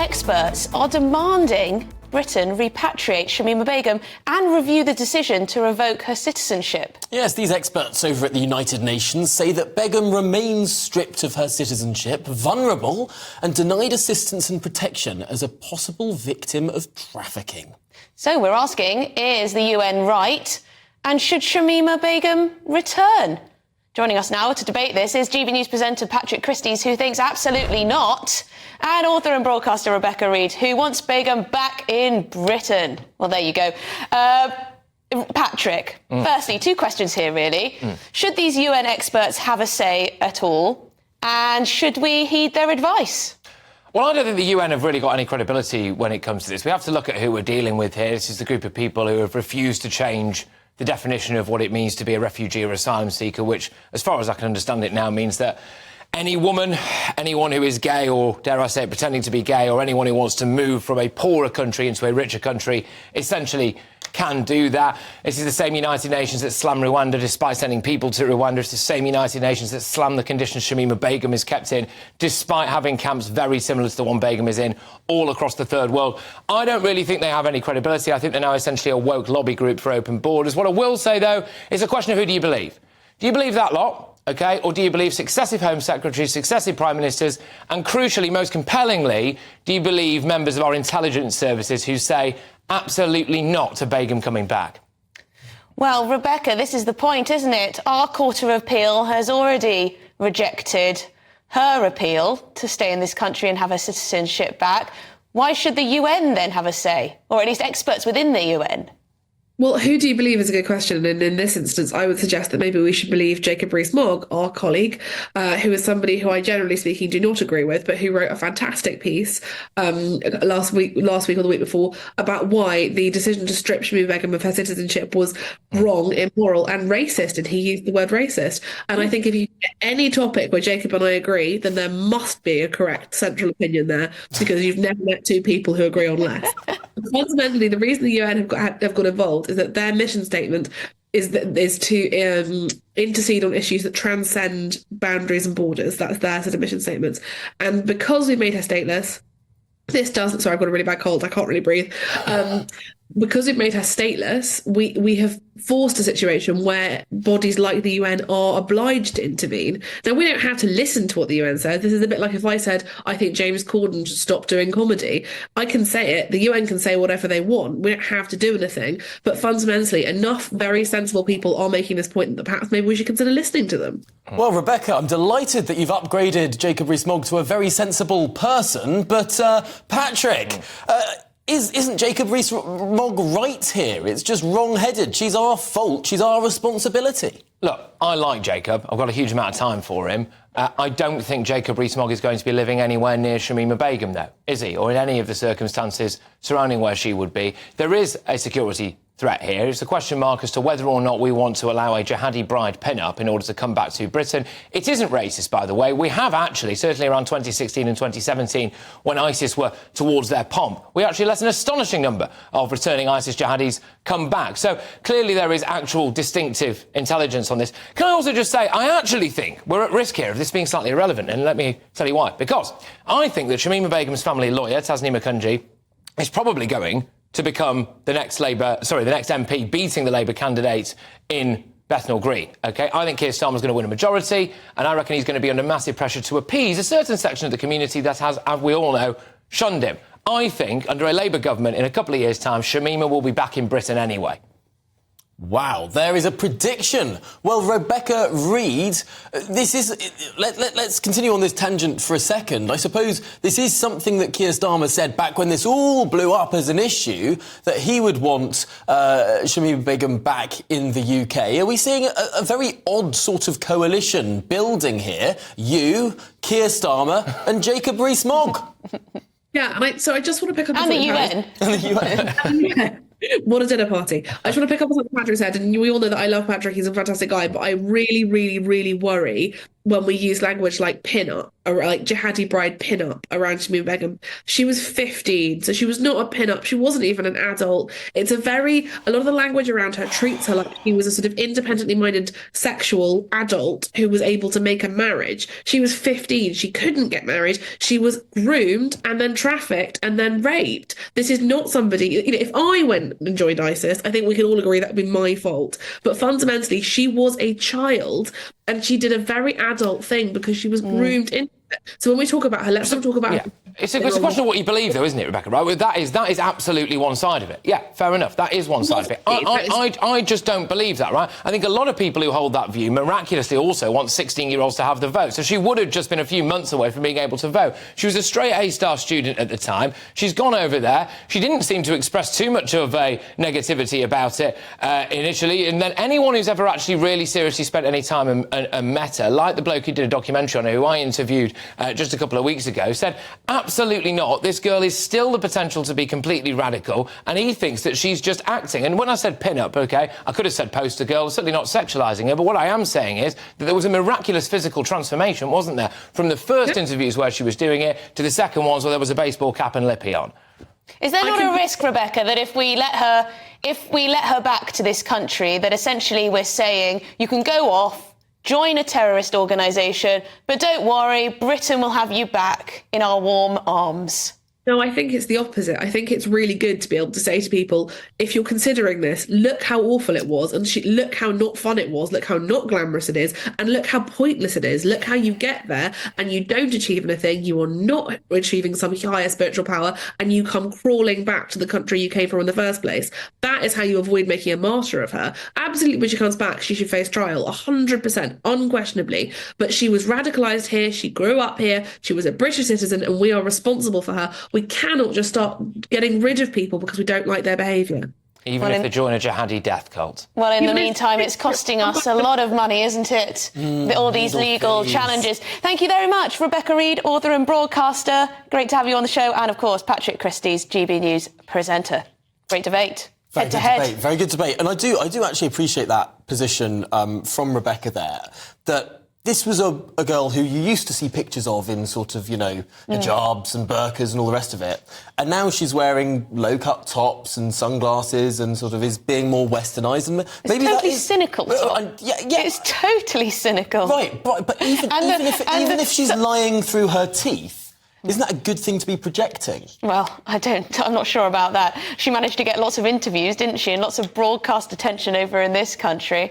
experts are demanding Britain repatriate Shamima Begum and review the decision to revoke her citizenship. Yes, these experts over at the United Nations say that Begum remains stripped of her citizenship, vulnerable and denied assistance and protection as a possible victim of trafficking. So we're asking, is the UN right? And should Shamima Begum return? Joining us now to debate this is GB News presenter Patrick Christys, who thinks absolutely not, and author and broadcaster Rebecca Reid, who wants Begum back in Britain. Well, there you go. Patrick, firstly, two questions here, really. Should these UN experts have a say at all? And should we heed their advice? Well, I don't think the UN have really got any credibility when it comes to this. We have to look at who we're dealing with here. This is the group of people who have refused to change the definition of what it means to be a refugee or asylum seeker, which, as far as I can understand it now, means that any woman, anyone who is gay or, dare I say it, pretending to be gay, or anyone who wants to move from a poorer country into a richer country, essentially can do that. This is the same United Nations that slammed Rwanda despite sending people to Rwanda. It's the same United Nations that slammed the conditions Shamima Begum is kept in, despite having camps very similar to the one Begum is in all across the third world. I don't really think they have any credibility. I think they're now essentially a woke lobby group for open borders. What I will say, though, is a question of who do you believe? Do you believe that lot? OK, or do you believe successive Home Secretaries, successive Prime Ministers, and crucially, most compellingly, do you believe members of our intelligence services who say absolutely not to Begum coming back? Well, Rebecca, this is the point, isn't it? Our Court of Appeal has already rejected her appeal to stay in this country and have her citizenship back. Why should the UN then have a say, or at least experts within the UN? Well, who do you believe is a good question. And in this instance, I would suggest that maybe we should believe Jacob Rees-Mogg, our colleague, who is somebody who I generally speaking do not agree with, but who wrote a fantastic piece last week or the week before about why the decision to strip Shamima Begum of her citizenship was wrong, immoral and racist. And he used the word racist. And I think if you get any topic where Jacob and I agree, then there must be a correct central opinion there, because you've never met two people who agree on less. Fundamentally, the reason the UN have got involved is that their mission statement is to intercede on issues that transcend boundaries and borders. That's their sort of mission statements. And because we've made her stateless, this doesn't. Sorry, I've got a really bad cold. I can't really breathe. Because we've made her stateless, we have forced a situation where bodies like the UN are obliged to intervene. Now, we don't have to listen to what the UN says. This is a bit like if I said, I think James Corden should stop doing comedy. I can say it. The UN can say whatever they want. We don't have to do anything. But fundamentally, enough very sensible people are making this point that perhaps maybe we should consider listening to them. Well, Rebecca, I'm delighted that you've upgraded Jacob Rees-Mogg to a very sensible person. But, Patrick... Isn't Jacob Rees-Mogg right here? It's just wrong-headed. She's our fault. She's our responsibility. Look, I like Jacob. I've got a huge amount of time for him. I don't think Jacob Rees-Mogg is going to be living anywhere near Shamima Begum, though, is he? Or in any of the circumstances surrounding where she would be. There is a security threat here. It's a question mark as to whether or not we want to allow a jihadi bride pin-up in order to come back to Britain. It isn't racist, by the way. We have actually, certainly around 2016 and 2017, when ISIS were towards their pomp, we actually let an astonishing number of returning ISIS jihadis come back. So clearly there is actual distinctive intelligence on this. Can I also just say, I actually think we're at risk here of this being slightly irrelevant, and let me tell you why. Because I think that Shamima Begum's family lawyer, Tasneem Akunji, is probably going to become the next MP beating the Labour candidate in Bethnal Green. OK, I think Keir Starmer's going to win a majority, and I reckon he's going to be under massive pressure to appease a certain section of the community that has, as we all know, shunned him. I think under a Labour government in a couple of years' time, Shamima will be back in Britain anyway. Wow, there is a prediction. Well, Rebecca Reid, let's continue on this tangent for a second. I suppose this is something that Keir Starmer said back when this all blew up as an issue, that he would want Shamima Begum back in the UK. Are we seeing a very odd sort of coalition building here? You, Keir Starmer and Jacob Rees-Mogg. Yeah, so I just want to pick up... And the UN. And the UN. What a dinner party. I just want to pick up on something Patrick said, and we all know that I love Patrick, he's a fantastic guy, but I really, really, really worry when we use language like pin-up, or like jihadi bride pin-up around Shamima Begum. She was 15, so she was not a pin-up. She wasn't even an adult. It's a lot of the language around her treats her like she was a sort of independently minded sexual adult who was able to make a marriage. She was 15. She couldn't get married. She was groomed and then trafficked and then raped. This is not somebody, if I went and joined ISIS, I think we can all agree that would be my fault. But fundamentally, she was a child and she did a very adult thing because she was groomed into it. So when we talk about her, let's not talk about her. It's a question of what you believe, though, isn't it, Rebecca? Right? Well, that is absolutely one side of it. Yeah, fair enough. That is one side of it. I just don't believe that, right? I think a lot of people who hold that view miraculously also want 16-year-olds to have the vote. So she would have just been a few months away from being able to vote. She was a straight A-star student at the time. She's gone over there. She didn't seem to express too much of a negativity about it initially. And then anyone who's ever actually really seriously spent any time and met her, like the bloke who did a documentary on her, who I interviewed just a couple of weeks ago, said absolutely not. This girl is still the potential to be completely radical, and he thinks that she's just acting. And when I said pin-up, OK, I could have said poster girl, certainly not sexualising her, but what I am saying is that there was a miraculous physical transformation, wasn't there, from the first interviews where she was doing it to the second ones where there was a baseball cap and lippy on. Is there not a risk, Rebecca, that if we let her back to this country, that essentially we're saying you can go off, join a terrorist organisation, but don't worry, Britain will have you back in our warm arms? No, I think it's the opposite. I think it's really good to be able to say to people, if you're considering this, look how awful it was, and look how not fun it was, look how not glamorous it is, and look how pointless it is. Look how you get there and you don't achieve anything, you are not achieving some higher spiritual power, and you come crawling back to the country you came from in the first place. That is how you avoid making a martyr of her. Absolutely, when she comes back, she should face trial, 100%, unquestionably. But she was radicalised here, she grew up here, she was a British citizen, and we are responsible for her. We cannot just start getting rid of people because we don't like their behaviour. Even if they join a jihadi death cult. Well, in the meantime, it's costing us a lot of money, isn't it? All these legal challenges. Thank you very much, Rebecca Reid, author and broadcaster. Great to have you on the show. And, of course, Patrick Christys, GB News presenter. Great debate. Head to head. Very good debate. And I do actually appreciate that position from Rebecca there, that this was a girl who you used to see pictures of in sort of, hijabs and burqas and all the rest of it. And now she's wearing low-cut tops and sunglasses and sort of is being more westernised. And maybe totally cynical. Yeah. It's totally cynical. Right, but even if she's lying through her teeth, isn't that a good thing to be projecting? Well, I'm not sure about that. She managed to get lots of interviews, didn't she? And lots of broadcast attention over in this country.